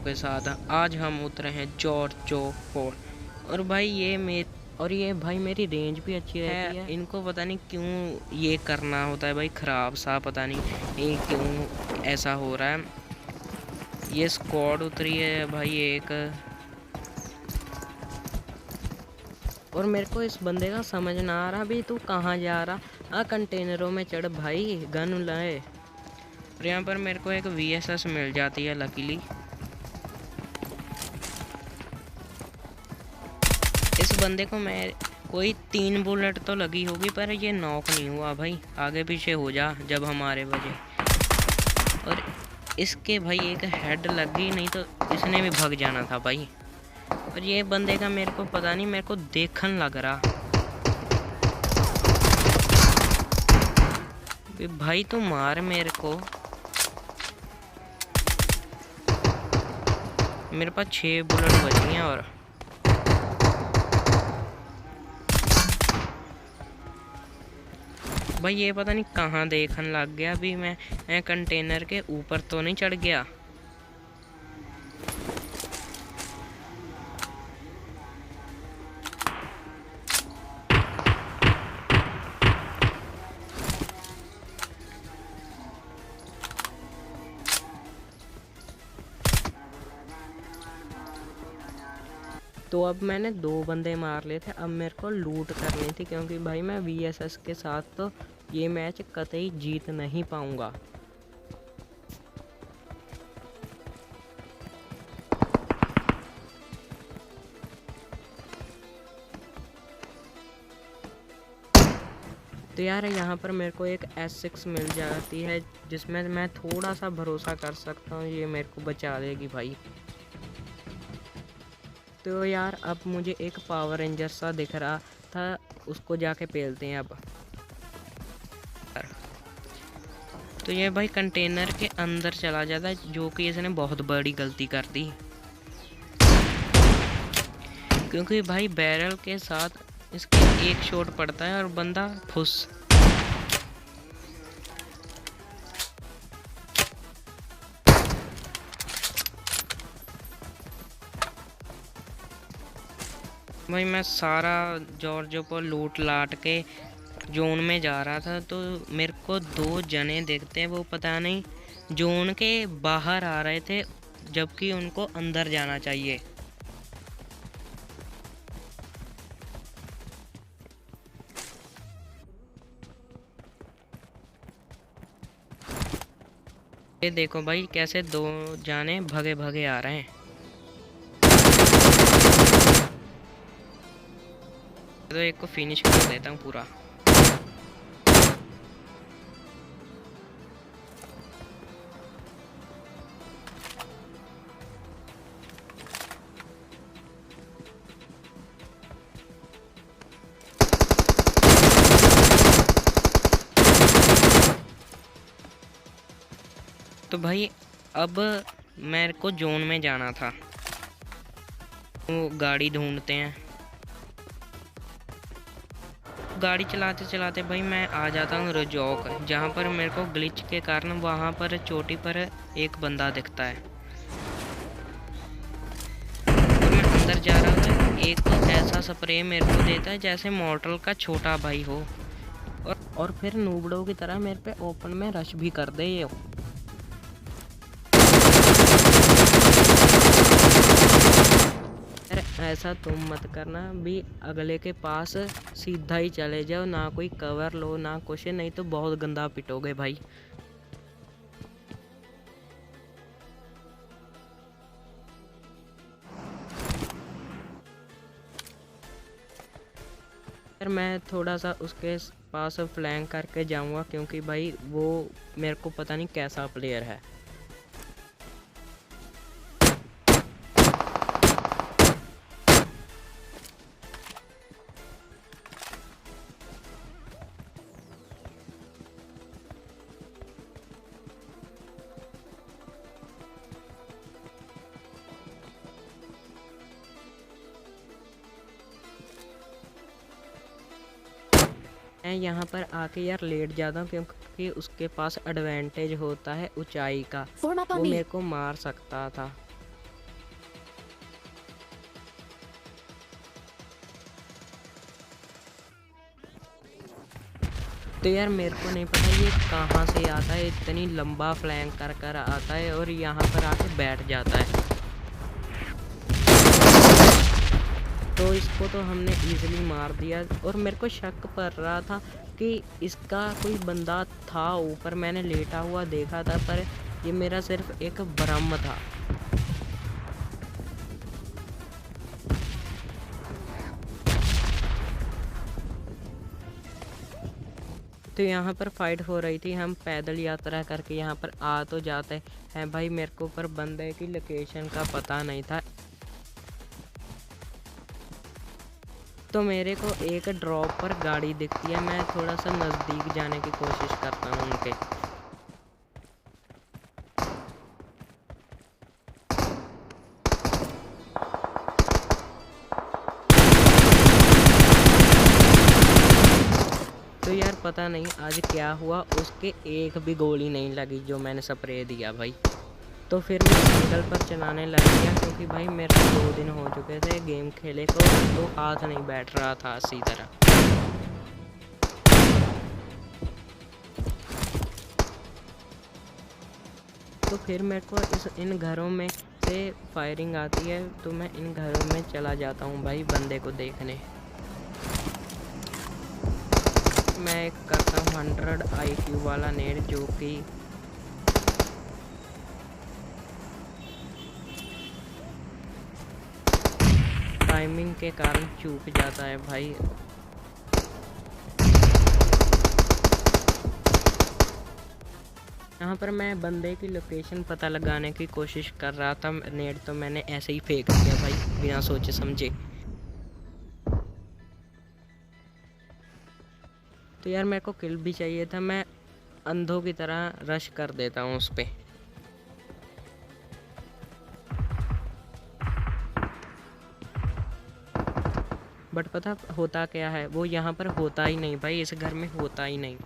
के साथ। आज हम उतरे हैं जॉर्जो फोर्ट। और भाई ये भाई मेरी रेंज भी अच्छी रहती है। इनको पता नहीं क्यों ये करना होता है भाई, ख़राब सा, पता नहीं ये क्यों ऐसा हो रहा है। ये स्क्वाड उतरी है भाई एक, और मेरे को इस बंदे का समझ ना आ रहा भी तू कहाँ जा रहा। कंटेनरों में चढ़ भाई, गन लाए। और यहाँ पर मेरे को एक VSS मिल जाती है लकीली। इस बंदे को मैं कोई 3 बुलेट तो लगी होगी, पर ये नॉक नहीं हुआ भाई। आगे पीछे हो जा जब हमारे बजे। और इसके भाई एक हेड लग गई, नहीं तो इसने भी भाग जाना था भाई। और ये बंदे का मेरे को पता नहीं, मेरे को देखन लग रहा भाई तू मार मेरे को। मेरे पास 6 बुलेट बची हैं। और भाई ये पता नहीं कहाँ देखन लग गया। अभी मैं कंटेनर के ऊपर तो नहीं चढ़ गया। तो अब मैंने 2 बंदे मार लिए थे। अब मेरे को लूट करनी थी, क्योंकि भाई मैं VSS के साथ तो ये मैच कतई जीत नहीं पाऊंगा। तो यार यहाँ पर मेरे को एक S6 मिल जाती है, जिसमें मैं थोड़ा सा भरोसा कर सकता हूँ ये मेरे को बचा देगी भाई। तो यार अब मुझे एक पावर रेंजर सा दिख रहा था, उसको जाके पेलते हैं अब। तो ये भाई कंटेनर के अंदर चला जाता है, जो कि इसने बहुत बड़ी गलती कर दी, क्योंकि भाई बैरल के साथ इसके एक शॉट पड़ता है और बंदा फुस। भाई मैं सारा जॉर्जो पर लूट लाट के जोन में जा रहा था, तो मेरे को 2 जने देखते हैं। वो पता नहीं जोन के बाहर आ रहे थे, जबकि उनको अंदर जाना चाहिए। ये देखो भाई कैसे 2 जाने भगे भगे आ रहे हैं। तो एक को फिनिश कर देता हूँ पूरा। तो भाई अब मेरे को जोन में जाना था, वो गाड़ी ढूंढते हैं। गाड़ी चलाते चलाते भाई मैं आ जाता हूँ रजौक, जहाँ पर मेरे को ग्लिच के कारण वहाँ पर चोटी पर एक बंदा दिखता है। और मैं अंदर जा रहा हूँ, एक तो ऐसा स्प्रे मेरे को देता है जैसे मॉर्टल का छोटा भाई हो, और फिर नूबड़ों की तरह मेरे पे ओपन में रश भी कर दे ये। ऐसा तुम मत करना भी, अगले के पास सीधा ही चले जाओ, ना कोई कवर लो ना कुछ, नहीं तो बहुत गंदा पिटोगे भाई। फिर मैं थोड़ा सा उसके पास फ्लैंक करके जाऊंगा, क्योंकि भाई वो मेरे को पता नहीं कैसा प्लेयर है। मैं यहाँ पर आके यार लेट जाता हूँ, क्योंकि उसके पास एडवांटेज होता है ऊंचाई का, वो मेरे को मार सकता था। तो यार मेरे को नहीं पता ये कहाँ से आता है, इतनी लंबा फ्लैंक कर कर आता है और यहाँ पर आके बैठ जाता है। तो इसको तो हमने इजीली मार दिया और मेरे को शक पड़ रहा था कि इसका कोई बंदा था ऊपर, मैंने लेटा हुआ देखा था, पर ये मेरा सिर्फ एक भ्रम था। तो यहाँ पर फाइट हो रही थी, हम पैदल यात्रा करके यहाँ पर आ तो जाते हैं भाई। मेरे को पर बंदे की लोकेशन का पता नहीं था, तो मेरे को एक ड्रॉप पर गाड़ी दिखती है। मैं थोड़ा सा नज़दीक जाने की कोशिश करता हूँ उनके। तो यार पता नहीं आज क्या हुआ, उसके एक भी गोली नहीं लगी जो मैंने स्प्रे दिया भाई। तो फिर मैं सिंगल पर चलाने लग गया, क्योंकि भाई मेरे 2 दिन हो चुके थे गेम खेले को, तो हाथ नहीं बैठ रहा था अच्छी तरह। तो फिर मेरे को इन घरों में से फायरिंग आती है, तो मैं इन घरों में चला जाता हूँ भाई बंदे को देखने। मैं एक करता हूँ 100 IQ वाला नेट, जो कि टाइमिंग के कारण चूक जाता है भाई। यहाँ पर मैं बंदे की लोकेशन पता लगाने की कोशिश कर रहा था, नेट तो मैंने ऐसे ही फेंक दिया भाई बिना सोचे समझे। तो यार मेरे को किल भी चाहिए था, मैं अंधों की तरह रश कर देता हूँ उस पर। बट पता होता क्या है, वो यहाँ पर होता ही नहीं भाई, इस घर में होता ही नहीं।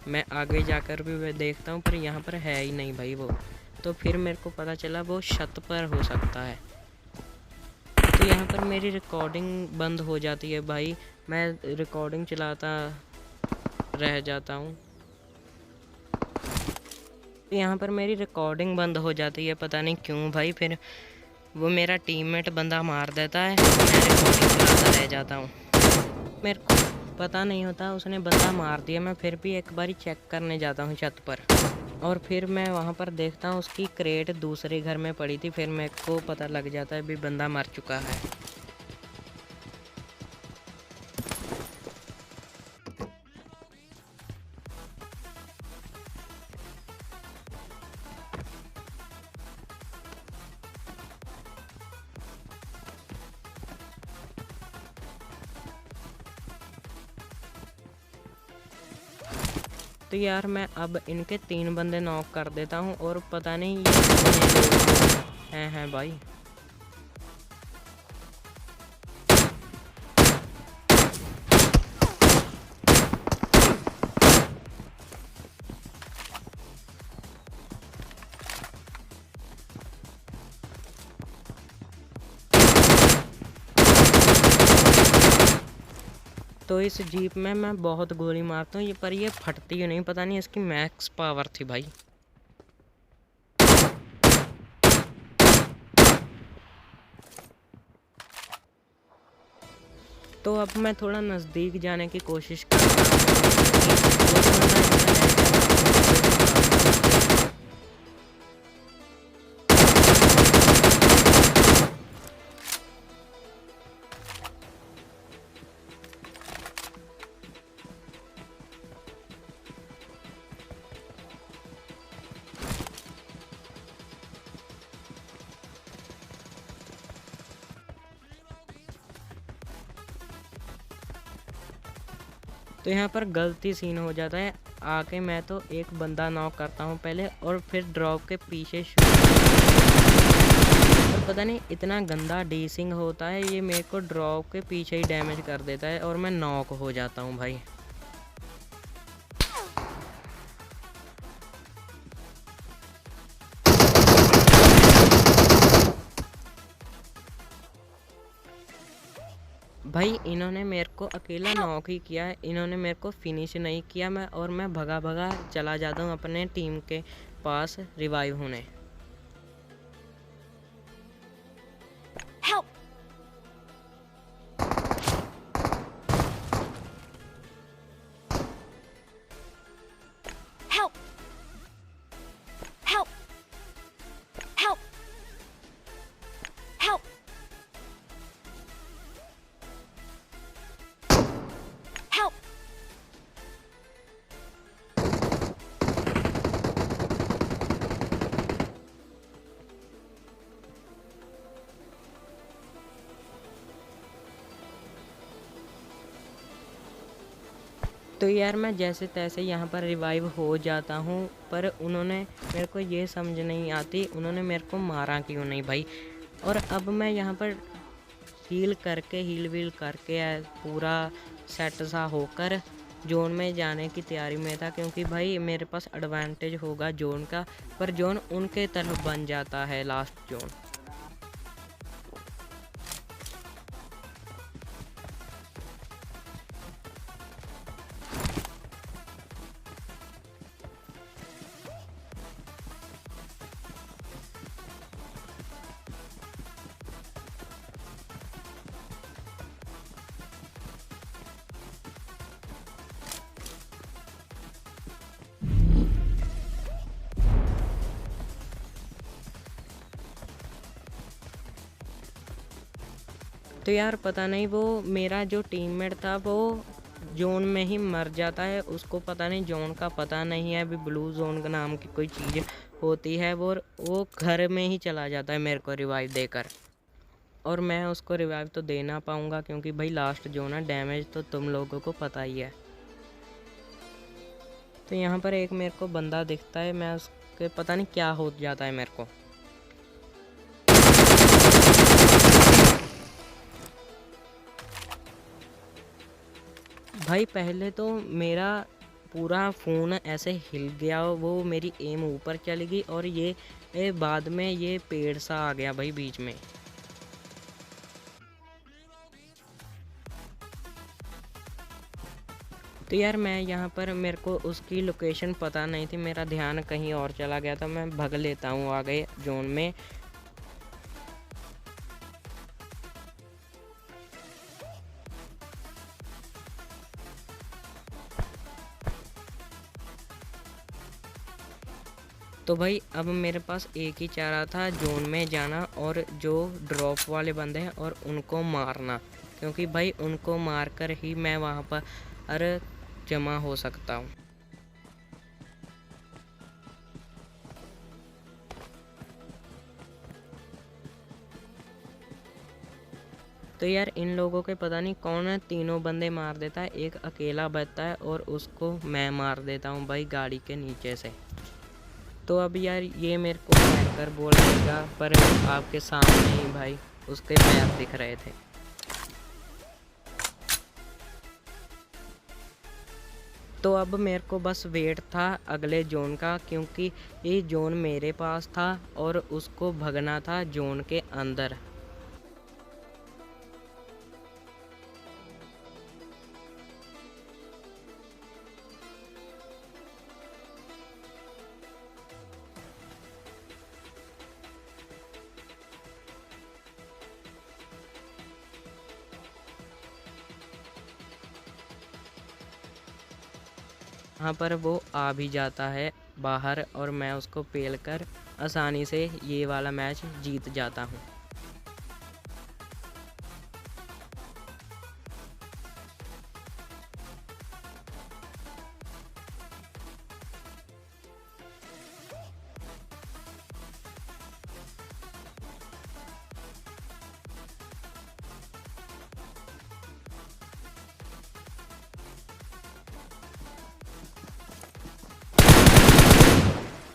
मैं आगे जाकर भी मैं देखता हूँ पर यहाँ पर है ही नहीं भाई वो। तो फिर मेरे को पता चला वो छत पर हो सकता है। तो यहाँ पर मेरी रिकॉर्डिंग बंद हो जाती है भाई, मैं रिकॉर्डिंग चलाता रह जाता हूँ। तो यहाँ पर मेरी रिकॉर्डिंग बंद हो जाती है, पता नहीं क्यों भाई। फिर वो मेरा टीममेट बंदा मार देता है, मैं रिकॉर्डिंग चलाता रह जाता हूँ। मेरे को पता नहीं होता उसने बंदा मार दिया। मैं फिर भी एक बारी चेक करने जाता हूँ छत पर, और फिर मैं वहाँ पर देखता हूँ उसकी क्रेट दूसरे घर में पड़ी थी। फिर मेरे को पता लग जाता है भी बंदा मर चुका है। तो यार मैं अब इनके 3 बंदे नॉक कर देता हूँ, और पता नहीं ये कितने लोग हैं भाई। तो इस जीप में मैं बहुत गोली मारता हूँ ये, पर ये फटती ही नहीं, पता नहीं इसकी मैक्स पावर थी भाई। तो अब मैं थोड़ा नज़दीक जाने की कोशिश करता हूँ। तो यहाँ पर गलती सीन हो जाता है, आके मैं तो एक बंदा नॉक करता हूँ पहले, और फिर ड्रॉप के पीछे और पता नहीं इतना गंदा डीसिंग होता है, ये मेरे को ड्रॉप के पीछे ही डैमेज कर देता है और मैं नॉक हो जाता हूँ भाई। भाई इन्होंने मेरे को अकेला नॉक ही किया है, इन्होंने मेरे को फिनिश नहीं किया। मैं भगा भगा चला जाता हूँ अपने टीम के पास रिवाइव होने। Help! Help! Help! Help! Help! Help! तो यार मैं जैसे तैसे यहाँ पर रिवाइव हो जाता हूँ, पर उन्होंने मेरे को ये समझ नहीं आती उन्होंने मेरे को मारा क्यों नहीं भाई। और अब मैं यहाँ पर हील वील करके पूरा सेट सा होकर जोन में जाने की तैयारी में था, क्योंकि भाई मेरे पास एडवांटेज होगा जोन का, पर जोन उनके तरफ बन जाता है लास्ट जोन। तो यार पता नहीं वो मेरा जो टीममेट था वो जोन में ही मर जाता है, उसको पता नहीं जोन का पता नहीं है, अभी ब्लू जोन का नाम की कोई चीज़ होती है, वो घर में ही चला जाता है मेरे को रिवाइव देकर। और मैं उसको रिवाइव तो दे ना पाऊँगा क्योंकि भाई लास्ट जोन है, डैमेज तो तुम लोगों को पता ही है। तो यहाँ पर एक मेरे को बंदा दिखता है, मैं उसके पता नहीं क्या हो जाता है मेरे को। भाई पहले तो मेरा पूरा फ़ोन ऐसे हिल गया, वो मेरी एम ऊपर चली गई और ये बाद में ये पेड़ सा आ गया भाई बीच में। तो यार मैं यहाँ पर मेरे को उसकी लोकेशन पता नहीं थी, मेरा ध्यान कहीं और चला गया था, मैं भग लेता हूँ आगे जोन में। तो भाई अब मेरे पास एक ही चारा था, जोन में जाना और जो ड्रॉप वाले बंदे हैं और उनको मारना, क्योंकि भाई उनको मारकर ही मैं वहाँ पर जमा हो सकता हूँ। तो यार इन लोगों के पता नहीं कौन है, तीनों बंदे मार देता है, एक अकेला बचता है और उसको मैं मार देता हूँ भाई गाड़ी के नीचे से। तो अब यार ये मेरे को हैकर बोल देगा, पर आपके सामने ही भाई उसके पैर दिख रहे थे। तो अब मेरे को बस वेट था अगले जोन का, क्योंकि ये जोन मेरे पास था और उसको भगना था जोन के अंदर। यहाँ पर वो आ भी जाता है बाहर और मैं उसको पेल कर आसानी से ये वाला मैच जीत जाता हूँ।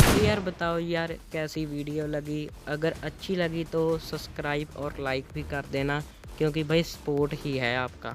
तो यार बताओ यार कैसी वीडियो लगी, अगर अच्छी लगी तो सब्सक्राइब और लाइक भी कर देना, क्योंकि भाई सपोर्ट ही है आपका।